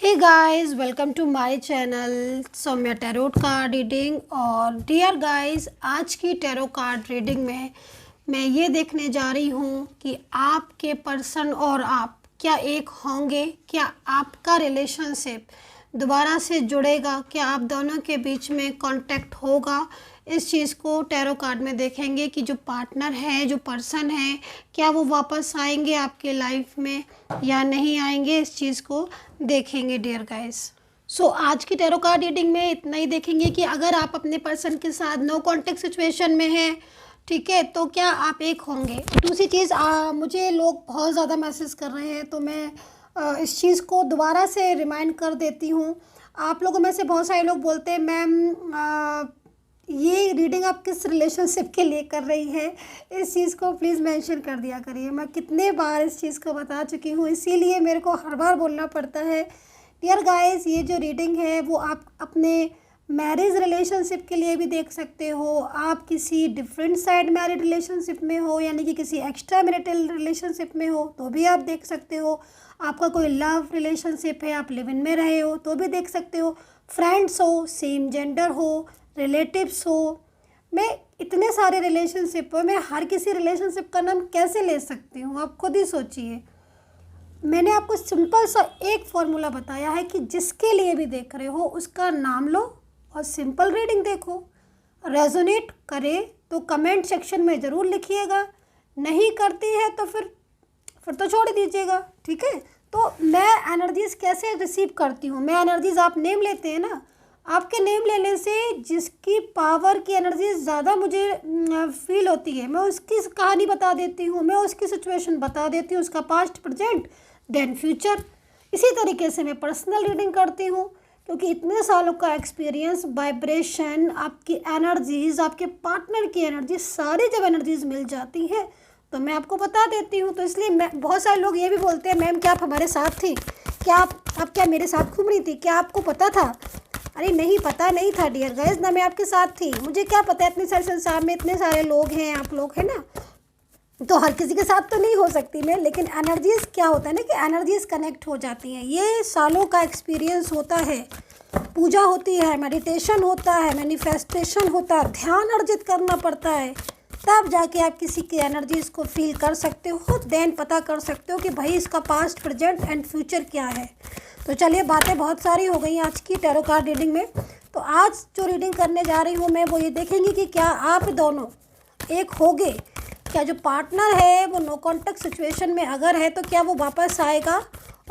Hey guys, welcome to my channel Saumya tarot card reading. और dear guys, आज की tarot card reading में मैं ये देखने जा रही हूँ कि आपके पर्सन और आप क्या एक होंगे, क्या आपका रिलेशनशिप दोबारा से जुड़ेगा, क्या आप दोनों के बीच में कांटेक्ट होगा। इस चीज़ को टैरो कार्ड में देखेंगे कि जो पार्टनर है, जो पर्सन है, क्या वो वापस आएंगे आपके लाइफ में या नहीं आएंगे। इस चीज़ को देखेंगे डियर गाइस। सो आज की टैरो कार्ड रीडिंग में इतना ही देखेंगे कि अगर आप अपने पर्सन के साथ नो कॉन्टेक्ट सिचुएशन में हैं, ठीक है, तो क्या आप एक होंगे। दूसरी चीज़, मुझे लोग बहुत ज़्यादा मैसेज कर रहे हैं, तो मैं इस चीज़ को दोबारा से रिमाइंड कर देती हूँ। आप लोगों में से बहुत सारे लोग बोलते हैं मैम ये रीडिंग आप किस रिलेशनशिप के लिए कर रही है, इस चीज़ को प्लीज़ मेंशन कर दिया करिए। मैं कितने बार इस चीज़ को बता चुकी हूँ, इसीलिए मेरे को हर बार बोलना पड़ता है। डियर गाइस, ये जो रीडिंग है वो आप अपने मैरिज रिलेशनशिप के लिए भी देख सकते हो। आप किसी डिफरेंट साइड मैरिड रिलेशनशिप में हो, यानी कि किसी एक्स्ट्रा मैरिटल रिलेशनशिप में हो, तो भी आप देख सकते हो। आपका कोई लव रिलेशनशिप है, आप लिव इन में रहे हो, तो भी देख सकते हो। फ्रेंड्स हो, सेम जेंडर हो, रिलेटिव्स हो, मैं इतने सारे रिलेशनशिप हो, मैं हर किसी रिलेशनशिप का नाम कैसे ले सकती हूँ, आप खुद ही सोचिए। मैंने आपको सिंपल सा एक फॉर्मूला बताया है कि जिसके लिए भी देख रहे हो उसका नाम लो और सिंपल रीडिंग देखो। रेजोनेट करे तो कमेंट सेक्शन में ज़रूर लिखिएगा, नहीं करती है तो फिर तो छोड़ दीजिएगा, ठीक है। तो मैं एनर्जीज़ कैसे रिसीव करती हूँ, मैं एनर्जीज़, आप नेम लेते हैं ना, आपके नेम लेने से जिसकी पावर की एनर्जी ज़्यादा मुझे फील होती है, मैं उसकी कहानी बता देती हूँ, मैं उसकी सिचुएशन बता देती हूँ, उसका पास्ट, प्रेजेंट, देन फ्यूचर। इसी तरीके से मैं पर्सनल रीडिंग करती हूँ, क्योंकि इतने सालों का एक्सपीरियंस, वाइब्रेशन, आपकी एनर्जीज़, आपके पार्टनर की एनर्जी, सारी जब एनर्जीज़ मिल जाती हैं तो मैं आपको बता देती हूँ। तो इसलिए मैं, बहुत सारे लोग ये भी बोलते हैं मैम क्या आप हमारे साथ थी, क्या आप क्या मेरे साथ घूम रही थी, क्या आपको पता था। अरे नहीं, पता नहीं था डियर गाइस, ना मैं आपके साथ थी, मुझे क्या पता है, इतने सारे संसार में इतने सारे लोग हैं, आप लोग हैं ना, तो हर किसी के साथ तो नहीं हो सकती मैं। लेकिन एनर्जीज़ क्या होता है ना कि एनर्जीज़ कनेक्ट हो जाती हैं, ये सालों का एक्सपीरियंस होता है। पूजा होती है, मेडिटेशन होता है, मैनिफेस्टेशन होता है, ध्यान अर्जित करना पड़ता है, तब जाके आप किसी की एनर्जीज़ को फील कर सकते हो, देन पता कर सकते हो कि भाई इसका पास्ट, प्रेजेंट एंड फ्यूचर क्या है। तो चलिए, बातें बहुत सारी हो गई आज की टैरो कार्ड रीडिंग में। तो आज जो रीडिंग करने जा रही हूँ मैं, वो ये देखेंगे कि क्या आप दोनों एक होगे, क्या जो पार्टनर है वो नो कॉन्टेक्ट सिचुएशन में अगर है तो क्या वो वापस आएगा,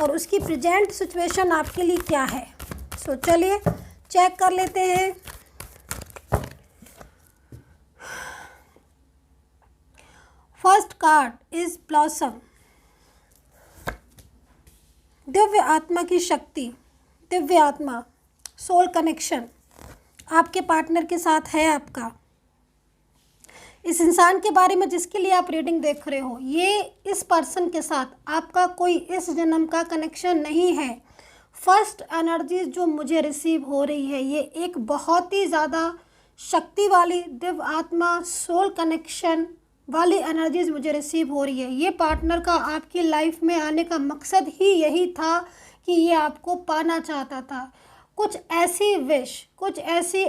और उसकी प्रेजेंट सिचुएशन आपके लिए क्या है। सो चलिए चेक कर लेते हैं। First card is blossom, Divya आत्मा की शक्ति, दिव्य आत्मा, सोल कनेक्शन आपके पार्टनर के साथ है आपका। इस इंसान के बारे में जिसके लिए आप रीडिंग देख रहे हो, ये इस पर्सन के साथ आपका कोई इस जन्म का कनेक्शन नहीं है। फर्स्ट एनर्जी जो मुझे रिसीव हो रही है, ये एक बहुत ही ज़्यादा शक्ति वाली दिव्य आत्मा, सोल कनेक्शन वाली एनर्जीज मुझे रिसीव हो रही है। ये पार्टनर का आपकी लाइफ में आने का मकसद ही यही था कि ये आपको पाना चाहता था। कुछ ऐसी विश, कुछ ऐसी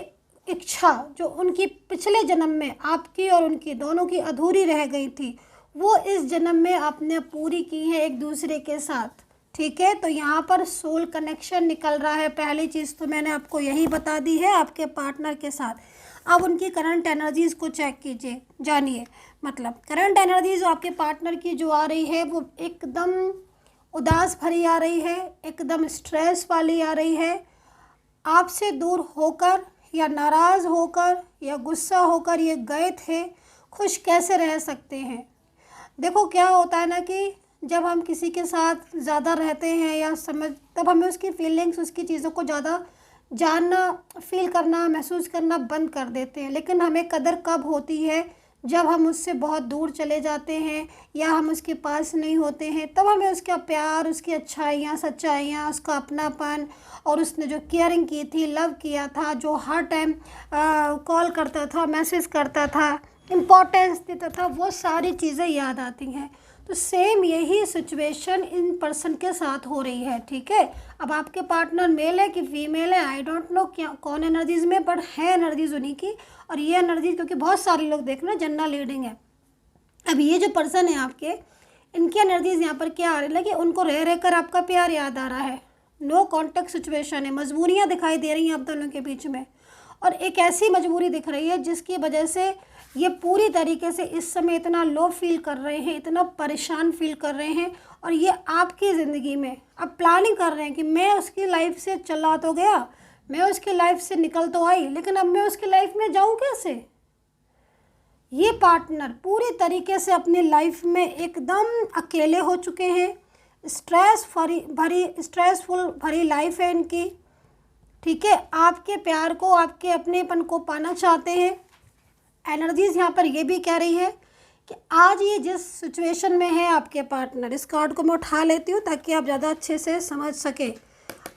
इच्छा जो उनकी पिछले जन्म में आपकी और उनकी दोनों की अधूरी रह गई थी, वो इस जन्म में आपने पूरी की है एक दूसरे के साथ, ठीक है। तो यहाँ पर सोल कनेक्शन निकल रहा है। पहली चीज़ तो मैंने आपको यही बता दी है आपके पार्टनर के साथ। अब उनकी करंट एनर्जीज़ को चेक कीजिए, जानिए। मतलब करंट एनर्जी जो आपके पार्टनर की जो आ रही है वो एकदम उदास भरी आ रही है, एकदम स्ट्रेस वाली आ रही है। आपसे दूर होकर या नाराज़ होकर या गुस्सा होकर ये गए थे, खुश कैसे रह सकते हैं। देखो क्या होता है ना कि जब हम किसी के साथ ज़्यादा रहते हैं या तब हमें उसकी फीलिंग्स, उसकी चीज़ों को ज़्यादा जानना, फील करना, महसूस करना बंद कर देते हैं। लेकिन हमें कदर कब होती है, जब हम उससे बहुत दूर चले जाते हैं या हम उसके पास नहीं होते हैं, तब हमें उसका प्यार, उसकी अच्छाइयाँ, सच्चाइयाँ, उसका अपनापन, और उसने जो केयरिंग की थी, लव किया था, जो हर टाइम कॉल करता था, मैसेज करता था, इम्पोर्टेंस देता था, वो सारी चीज़ें याद आती हैं। तो सेम यही सिचुएशन इन पर्सन के साथ हो रही है, ठीक है। अब आपके पार्टनर मेल है कि फीमेल है, आई डोंट नो क्या कौन एनर्जीज में, बट है एनर्जीज उन्हीं की। और ये एनर्जी क्योंकि बहुत सारे लोग देख रहे हैं, जनरल रीडिंग है। अब ये जो पर्सन है आपके, इनकी एनर्जीज यहाँ पर क्या आ रही है कि उनको रह रह कर आपका प्यार याद आ रहा है। नो कॉन्टेक्ट सिचुएशन है, मजबूरियाँ दिखाई दे रही हैं आप दोनों के बीच में। और एक ऐसी मजबूरी दिख रही है जिसकी वजह से ये पूरी तरीके से इस समय इतना लो फील कर रहे हैं, इतना परेशान फील कर रहे हैं। और ये आपकी ज़िंदगी में अब प्लानिंग कर रहे हैं कि मैं उसकी लाइफ से चला तो गया, मैं उसकी लाइफ से निकल तो आई, लेकिन अब मैं उसकी लाइफ में जाऊँ कैसे। ये पार्टनर पूरी तरीके से अपनी लाइफ में एकदम अकेले हो चुके हैं। स्ट्रेसफुल भरी लाइफ है इनकी, ठीक है। आपके प्यार को, आपके अपनेपन को पाना चाहते हैं। एनर्जीज यहाँ पर ये भी कह रही है कि आज ये जिस सिचुएशन में है आपके पार्टनर, इस कार्ड को मैं उठा लेती हूँ ताकि आप ज़्यादा अच्छे से समझ सके।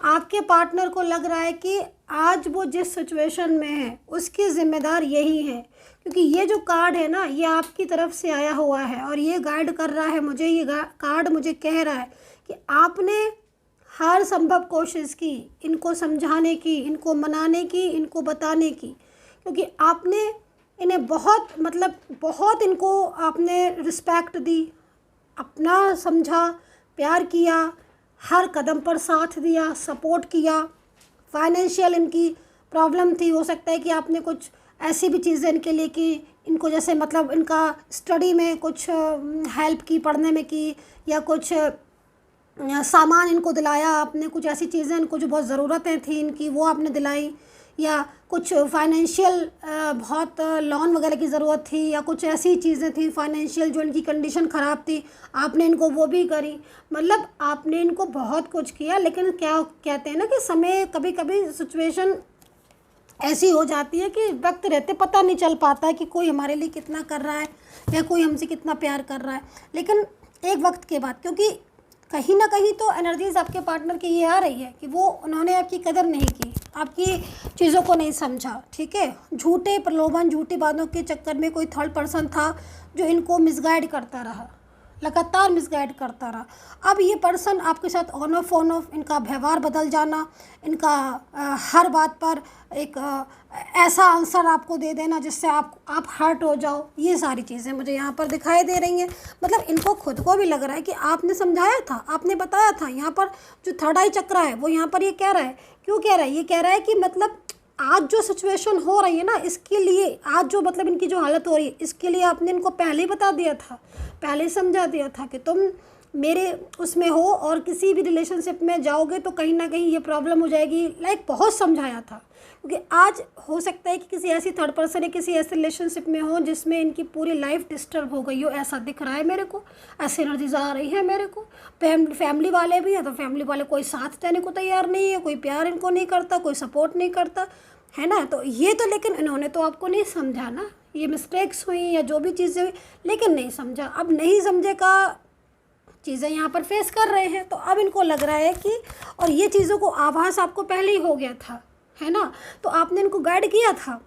आपके पार्टनर को लग रहा है कि आज वो जिस सिचुएशन में है उसकी ज़िम्मेदार यही है, क्योंकि ये जो कार्ड है ना, ये आपकी तरफ से आया हुआ है और ये गाइड कर रहा है मुझे। ये कार्ड मुझे कह रहा है कि आपने हर संभव कोशिश की इनको समझाने की, इनको मनाने की, इनको बताने की, क्योंकि आपने इन्हें बहुत इनको आपने रिस्पेक्ट दी, अपना समझा, प्यार किया, हर कदम पर साथ दिया, सपोर्ट किया। फाइनेंशियल इनकी प्रॉब्लम थी, हो सकता है कि आपने कुछ ऐसी भी चीज़ें इनके लिए की, इनको जैसे इनका स्टडी में कुछ हेल्प की, पढ़ने में की, या कुछ सामान इनको दिलाया आपने, कुछ ऐसी चीज़ें इनको जो बहुत ज़रूरतें थी इनकी वो आपने दिलाई, या कुछ फाइनेंशियल बहुत लोन वगैरह की ज़रूरत थी, या कुछ ऐसी चीज़ें थी फाइनेंशियल जो इनकी कंडीशन ख़राब थी, आपने इनको वो भी करी। आपने इनको बहुत कुछ किया। लेकिन क्या कहते हैं ना कि समय, कभी कभी सिचुएशन ऐसी हो जाती है कि वक्त रहते पता नहीं चल पाता है कि कोई हमारे लिए कितना कर रहा है या कोई हमसे कितना प्यार कर रहा है। लेकिन एक वक्त के बाद, क्योंकि कहीं ना कहीं तो एनर्जीज आपके पार्टनर की ये आ रही है कि उन्होंने आपकी कदर नहीं की, आपकी चीज़ों को नहीं समझा, ठीक है। झूठे प्रलोभन, झूठी बातों के चक्कर में कोई थर्ड पर्सन था जो इनको मिसगाइड करता रहा, लगातार मिसगाइड करता रहा। अब ये पर्सन आपके साथ ऑन ऑफ इनका व्यवहार बदल जाना, इनका हर बात पर एक ऐसा आंसर आपको दे देना जिससे आप हर्ट हो जाओ, ये सारी चीज़ें मुझे यहाँ पर दिखाई दे रही हैं। इनको खुद को भी लग रहा है कि आपने समझाया था, आपने बताया था। यहाँ पर जो थर्ड आई चक्र है वो यहाँ पर ये कह रहा है, क्यों कह रहा है, ये कह रहा है कि आज जो सिचुएशन हो रही है ना, इसके लिए आज जो इनकी जो हालत हो रही है, इसके लिए आपने इनको पहले ही बता दिया था, पहले ही समझा दिया था कि तुम मेरे उसमें हो और किसी भी रिलेशनशिप में जाओगे तो कहीं ना कहीं ये प्रॉब्लम हो जाएगी। बहुत समझाया था, क्योंकि आज हो सकता है कि किसी ऐसी थर्ड पर्सन या किसी ऐसे रिलेशनशिप में हो जिसमें इनकी पूरी लाइफ डिस्टर्ब हो गई हो, ऐसा दिख रहा है मेरे को, ऐसी एनर्जीज आ रही है मेरे को। फैमिली वाले भी हैं तो फैमिली वाले कोई साथ देने को तैयार नहीं है, कोई प्यार इनको नहीं करता, कोई सपोर्ट नहीं करता है ना। तो ये तो, लेकिन इन्होंने तो आपको नहीं समझा ना, ये मिस्टेक्स हुई या जो भी चीज़ें हुई, लेकिन नहीं समझा। अब नहीं समझे का चीज़ें यहाँ पर फेस कर रहे हैं, तो अब इनको लग रहा है कि, और ये चीज़ों को आभास आपको पहले ही हो गया था, है ना। तो आपने इनको गाइड किया था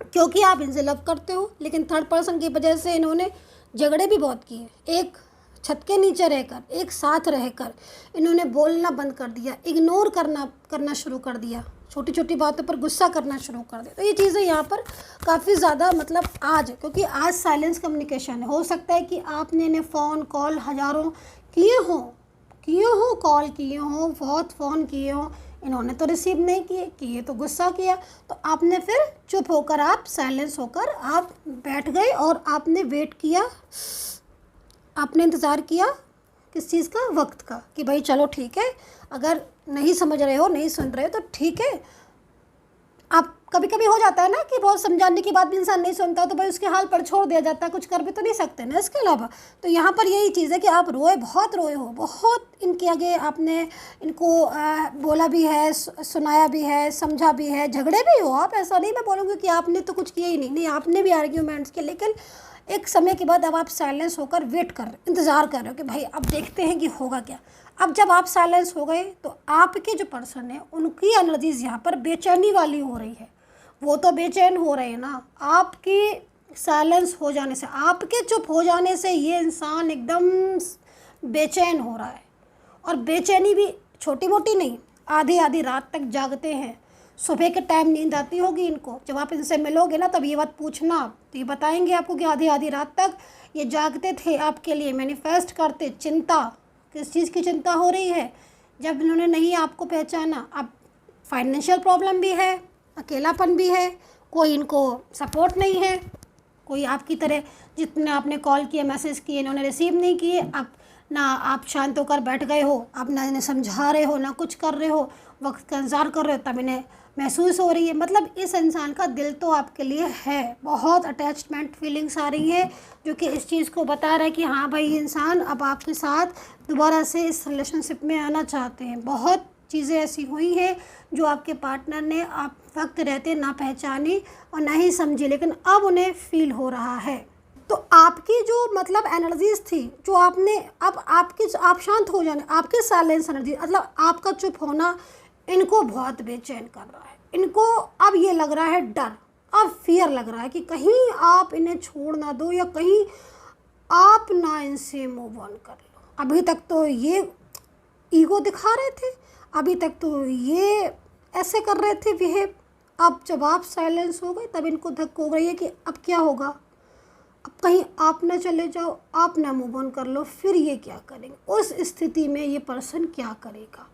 क्योंकि आप इनसे लव करते हो, लेकिन थर्ड पर्सन की वजह से इन्होंने झगड़े भी बहुत किए। एक छत के नीचे रहकर, एक साथ रहकर इन्होंने बोलना बंद कर दिया, इग्नोर करना शुरू कर दिया, छोटी छोटी बातों पर गुस्सा करना शुरू कर दिया। तो ये चीज़ें यहाँ पर काफ़ी ज़्यादा आज, क्योंकि आज साइलेंस कम्युनिकेशन है। हो सकता है कि आपने इन्हें फ़ोन कॉल हज़ारों किए हों, कॉल किए हों, बहुत फ़ोन किए हों, इन्होंने तो रिसीव नहीं किए तो गुस्सा किया। तो आपने फिर चुप होकर, आप साइलेंस होकर आप बैठ गए और आपने वेट किया, आपने इंतज़ार किया किस चीज़ का, वक्त का, कि भाई चलो ठीक है, अगर नहीं समझ रहे हो, नहीं सुन रहे हो तो ठीक है। आप कभी कभी हो जाता है ना कि बहुत समझाने के बाद भी इंसान नहीं सुनता, तो भाई उसके हाल पर छोड़ दिया जाता है, कुछ कर भी तो नहीं सकते ना इसके अलावा। तो यहाँ पर यही चीज़ है कि आप बहुत रोए हो, बहुत इनके आगे आपने इनको बोला भी है, सुनाया भी है, समझा भी है, झगड़े भी हो आप। ऐसा नहीं मैं बोलूँगी कि आपने तो कुछ किया ही नहीं, आपने भी आर्ग्यूमेंट्स किए, लेकिन एक समय के बाद अब आप साइलेंस होकर वेट कर रहे, इंतज़ार कर रहे हो कि भाई अब देखते हैं कि होगा क्या। अब जब आप साइलेंस हो गए तो आपके जो पर्सन है उनकी एनर्जीज यहाँ पर बेचैनी वाली हो रही है। वो तो बेचैन हो रहे हैं ना, आपकी साइलेंस हो जाने से, आपके चुप हो जाने से ये इंसान एकदम बेचैन हो रहा है। और बेचैनी भी छोटी मोटी नहीं, आधी आधी रात तक जागते हैं। सुबह के टाइम नींद आती होगी इनको, जब आप इनसे मिलोगे ना तब ये बात पूछना आप, तो ये बताएंगे आपको कि आधी आधी रात तक ये जागते थे आपके लिए, मैनिफेस्ट करते। चिंता, किस चीज़ की चिंता हो रही है? जब इन्होंने नहीं आपको पहचाना, अब फाइनेंशियल प्रॉब्लम भी है, अकेलापन भी है, कोई इनको सपोर्ट नहीं है, कोई आपकी तरह जितने आपने कॉल किए मैसेज किए इन्होंने रिसीव नहीं किए। अब ना आप शांत होकर बैठ गए हो, आप ना इन्हें समझा रहे हो, ना कुछ कर रहे हो, वक्त का इंतज़ार कर रहे हो, तब इन्हें महसूस हो रही है। मतलब इस इंसान का दिल तो आपके लिए है, बहुत अटैचमेंट फीलिंग्स आ रही है, जो कि इस चीज़ को बता रहा है कि हाँ भाई इंसान अब आपके साथ दोबारा से इस रिलेशनशिप में आना चाहते हैं। बहुत चीज़ें ऐसी हुई हैं जो आपके पार्टनर ने आप वक्त रहते ना पहचानी और ना ही समझी, लेकिन अब उन्हें फील हो रहा है। तो आपकी जो मतलब एनर्जीज थी जो आपने, अब आपकी आप शांत हो जाने, आपके साइलेंस एनर्जी मतलब आपका चुप होना इनको बहुत बेचैन कर रहा है। इनको अब ये लग रहा है डर, अब फियर लग रहा है कि कहीं आप इन्हें छोड़ ना दो या कहीं आप ना इनसे मूव ऑन कर लो। अभी तक तो ये ईगो दिखा रहे थे, अभी तक तो ये ऐसे कर रहे थे बिहेव, अब जब आप साइलेंस हो गए तब इनको धक हो रही है कि अब क्या होगा, अब कहीं आप ना चले जाओ, आप ना मूव ऑन कर लो, फिर ये क्या करेंगे? उस स्थिति में ये पर्सन क्या करेगा?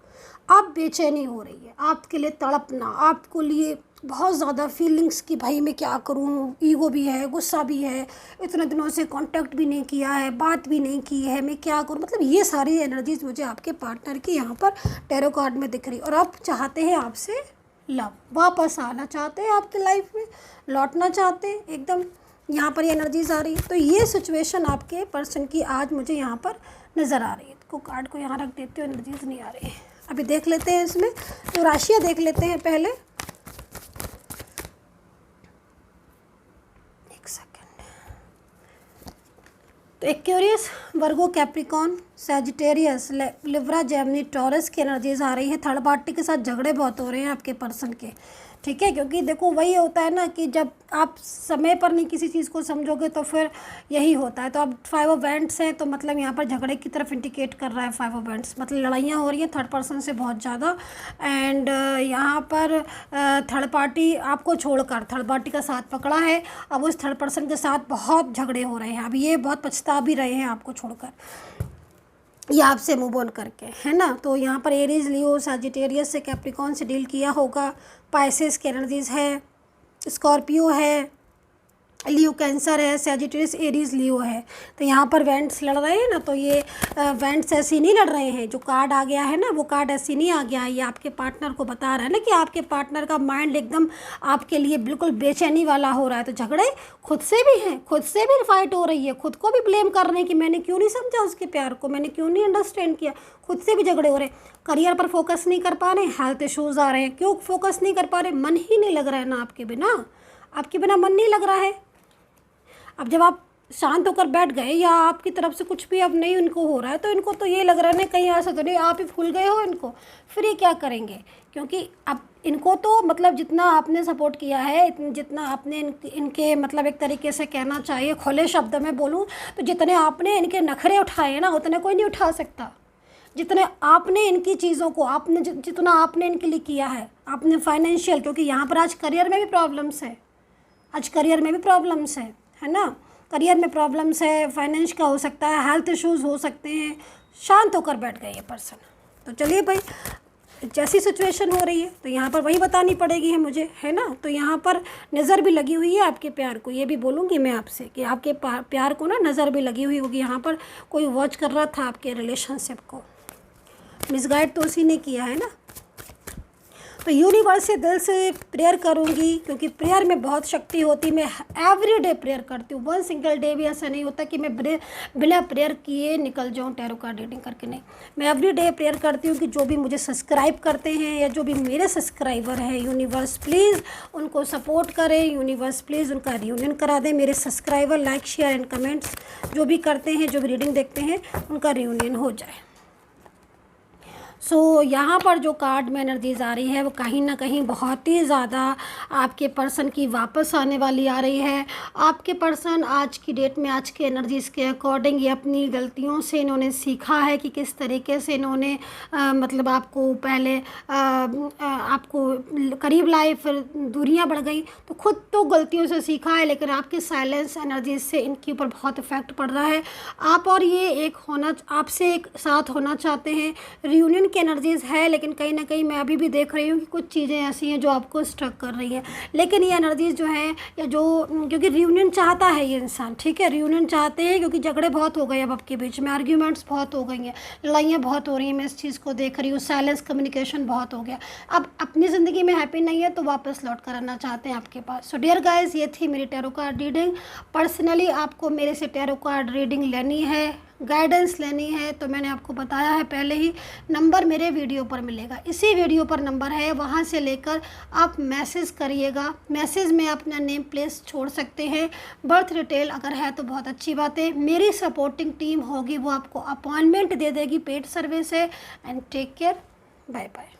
आप बेचैनी हो रही है, आपके लिए तड़पना, आपको लिए बहुत ज़्यादा फीलिंग्स की भाई मैं क्या करूँ, ईगो भी है, गुस्सा भी है, इतने दिनों से कांटेक्ट भी नहीं किया है, बात भी नहीं की है, मैं क्या करूँ? मतलब ये सारी एनर्जीज मुझे आपके पार्टनर की यहाँ पर टैरो कार्ड में दिख रही। और आप चाहते हैं आपसे लव, वापस आना चाहते हैं आपके लाइफ में, लौटना चाहते हैं एकदम, यहाँ पर ये एनर्जीज आ रही है। तो ये सिचुएशन आपके पर्सन की आज मुझे यहाँ पर नज़र आ रही है। तो कार्ड को यहाँ रख देते हो, एनर्जीज नहीं आ रही है। अभी देख लेते हैं इसमें, तो राशियाँ देख लेते हैं पहले। एक सेकेंड। तो Aquarius, Virgo, Capricorn, Sagittarius, Libra, Gemini, Taurus की एनर्जीज आ रही है। थर्ड पार्टी के साथ झगड़े बहुत हो रहे हैं आपके पर्सन के, ठीक है, क्योंकि देखो वही होता है ना कि जब आप समय पर नहीं किसी चीज़ को समझोगे तो फिर यही होता है। तो अब 5 ऑफ वैंड्स हैं, तो मतलब यहाँ पर झगड़े की तरफ इंडिकेट कर रहा है 5 ऑफ वैंड्स, मतलब लड़ाइयाँ हो रही हैं थर्ड पर्सन से बहुत ज़्यादा। एंड यहाँ पर थर्ड पार्टी आपको छोड़कर थर्ड पार्टी का साथ पकड़ा है, अब उस थर्ड पर्सन के साथ बहुत झगड़े हो रहे हैं। अब ये बहुत पछता भी रहे हैं आपको छोड़कर या आपसे मूव ऑन करके, है ना। तो यहाँ पर एरीज, लियो, सैजिटेरियस से, कैप्रिकॉन से डील किया होगा। पाइसेस की एनर्जीज है, स्कॉर्पियो है, लियो कैंसर है, सैजिटेरियस, एरीज, लियो है। तो यहाँ पर वेंट्स लड़ रहे हैं ना, तो ये वेंट्स ऐसे नहीं लड़ रहे हैं। जो कार्ड आ गया है ना वो कार्ड ऐसे नहीं आ गया है, ये आपके पार्टनर को बता रहा है ना कि आपके पार्टनर का माइंड एकदम आपके लिए बिल्कुल बेचैनी वाला हो रहा है। तो झगड़े खुद से भी हैं, खुद से भी फाइट हो रही है, खुद को भी ब्लेम कर रहे हैं कि मैंने क्यों नहीं समझा उसके प्यार को, मैंने क्यों नहीं अंडरस्टैंड किया, खुद से भी झगड़े हो रहे हैं। करियर पर फोकस नहीं कर पा रहे, हेल्थ इशूज़ आ रहे हैं। क्यों फोकस नहीं कर पा रहे? मन ही नहीं लग रहा है ना आपके बिना, आपके बिना मन नहीं लग रहा है। अब जब आप शांत होकर बैठ गए या आपकी तरफ से कुछ भी अब नहीं उनको हो रहा है, तो इनको तो ये लग रहा है ना कहीं ऐसा तो नहीं आप ही भूल गए हो इनको, फिर ये क्या करेंगे? क्योंकि अब इनको तो मतलब जितना आपने सपोर्ट किया है, जितना आपने इनके मतलब एक तरीके से कहना चाहिए, खुले शब्द में बोलूँ तो जितने आपने इनके नखरे उठाए हैं ना उतने कोई नहीं उठा सकता। जितने आपने इनकी चीज़ों को आपने जितना आपने इनके लिए किया है, आपने फाइनेंशियल, क्योंकि यहाँ पर आज करियर में भी प्रॉब्लम्स है, आज करियर में भी प्रॉब्लम्स है ना, करियर में प्रॉब्लम्स है, फाइनेंस का हो सकता है, हेल्थ इश्यूज़ हो सकते हैं। शांत होकर बैठ गए ये पर्सन। तो चलिए भाई, जैसी सिचुएशन हो रही है तो यहाँ पर वही बतानी पड़ेगी है मुझे, है ना। तो यहाँ पर नज़र भी लगी हुई है आपके प्यार को, ये भी बोलूँगी मैं आपसे कि आपके प्यार को ना नज़र भी लगी हुई होगी। यहाँ पर कोई वॉच कर रहा था आपके रिलेशनशिप को, मिसगाइड तो उसी ने किया है ना। तो यूनिवर्स से दिल से प्रेयर करूँगी, क्योंकि प्रेयर में बहुत शक्ति होती है। मैं एवरी डे प्रेयर करती हूँ, वन सिंगल डे भी ऐसा नहीं होता कि मैं बिना प्रेयर किए निकल जाऊँ टैरो कार्ड रीडिंग करके, नहीं। मैं एवरी डे प्रेयर करती हूँ कि जो भी मुझे सब्सक्राइब करते हैं या जो भी मेरे सब्सक्राइबर हैं, यूनिवर्स प्लीज़ उनको सपोर्ट करें, यूनिवर्स प्लीज़ उनका रियूनियन करा दें। मेरे subscriber like, share and comments जो भी करते हैं, जो भी रीडिंग देखते हैं, उनका रियूनियन हो जाए। सो यहाँ पर जो कार्ड में एनर्जीज आ रही है वो कहीं ना कहीं बहुत ही ज़्यादा आपके पर्सन की वापस आने वाली आ रही है। आपके पर्सन आज की डेट में, आज के एनर्जीज़ के अकॉर्डिंग, ये अपनी गलतियों से इन्होंने सीखा है कि किस तरीके से इन्होंने मतलब आपको पहले आपको करीब लाए, फिर दूरियां बढ़ गई, तो खुद तो गलतियों से सीखा है, लेकिन आपके साइलेंस एनर्जीज से इनके ऊपर बहुत इफेक्ट पड़ रहा है। आप और ये एक होना, आपसे एक साथ होना चाहते हैं, रियूनियन की एनर्जीज़ है, लेकिन कहीं ना कहीं मैं अभी भी देख रही हूँ कि कुछ चीज़ें ऐसी हैं जो आपको स्ट्रक कर रही हैं। लेकिन ये एनर्जीज़ जो हैं, या जो, क्योंकि रियूनियन चाहता है ये इंसान, ठीक है, रियूनियन चाहते हैं, क्योंकि झगड़े बहुत हो गए अब आपके बीच में, आर्ग्यूमेंट्स बहुत हो गई हैं, लड़ाइयाँ बहुत हो रही हैं, मैं इस चीज़ को देख रही हूँ, साइलेंस कम्युनिकेशन बहुत हो गया। अब अपनी ज़िंदगी में हैप्पी नहीं है तो वापस लौट कर आना चाहते हैं आपके पास। सो डियर गाइज, ये थी मेरी टैरो कार्ड रीडिंग। पर्सनली आपको मेरे से टैरो कार्ड रीडिंग लेनी है, गाइडेंस लेनी है, तो मैंने आपको बताया है पहले ही, नंबर मेरे वीडियो पर मिलेगा, इसी वीडियो पर नंबर है, वहाँ से लेकर आप मैसेज करिएगा। मैसेज में अपना नेम प्लेस छोड़ सकते हैं, बर्थ डिटेल अगर है तो बहुत अच्छी बात है। मेरी सपोर्टिंग टीम होगी, वो आपको अपॉइंटमेंट दे देगी, पेड सर्विस है। And take care, bye bye.